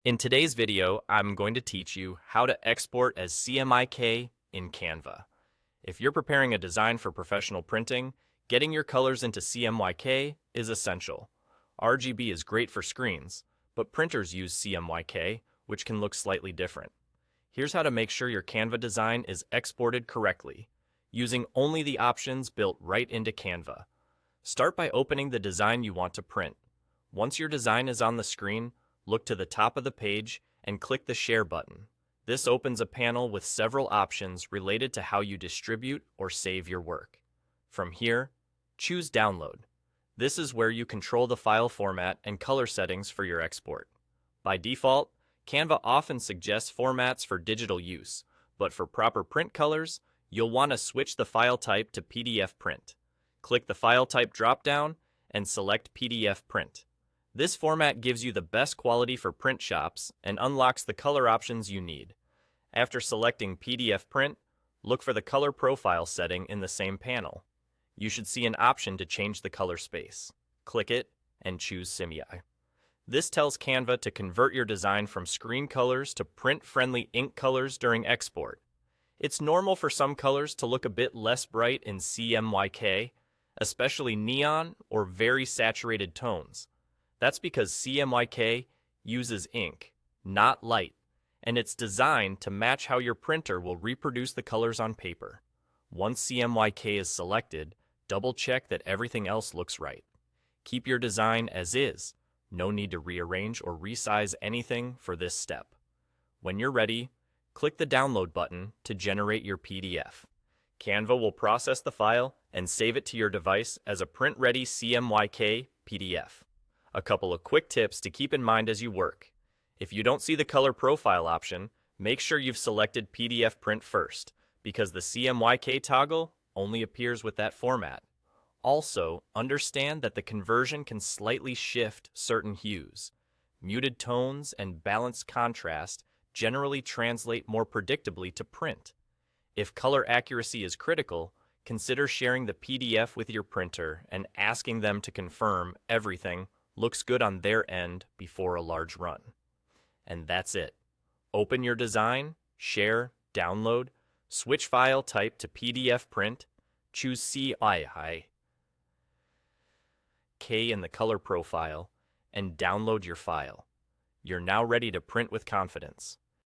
In today's video, I'm going to teach you how to export as CMYK in Canva. If you're preparing a design for professional printing, getting your colors into CMYK is essential. RGB is great for screens, but printers use CMYK, which can look slightly different. Here's how to make sure your Canva design is exported correctly, using only the options built right into Canva. Start by opening the design you want to print. Once your design is on the screen, look to the top of the page and click the Share button. This opens a panel with several options related to how you distribute or save your work. From here, choose Download. This is where you control the file format and color settings for your export. By default, Canva often suggests formats for digital use, but for proper print colors, you'll want to switch the file type to PDF print. Click the File Type dropdown and select PDF print. This format gives you the best quality for print shops and unlocks the color options you need. After selecting PDF print, look for the color profile setting in the same panel. You should see an option to change the color space. Click it and choose CMYK. This tells Canva to convert your design from screen colors to print-friendly ink colors during export. It's normal for some colors to look a bit less bright in CMYK, especially neon or very saturated tones. That's because CMYK uses ink, not light, and it's designed to match how your printer will reproduce the colors on paper. Once CMYK is selected, double-check that everything else looks right. Keep your design as is. No need to rearrange or resize anything for this step. When you're ready, click the Download button to generate your PDF. Canva will process the file and save it to your device as a print-ready CMYK PDF. A couple of quick tips to keep in mind as you work. If you don't see the color profile option, make sure you've selected PDF print first, because the CMYK toggle only appears with that format. Also, understand that the conversion can slightly shift certain hues. Muted tones and balanced contrast generally translate more predictably to print. If color accuracy is critical, consider sharing the PDF with your printer and asking them to confirm everything looks good on their end before a large run. And that's it. Open your design, share, download, switch file type to PDF print, choose CMYK in the color profile, and download your file. You're now ready to print with confidence.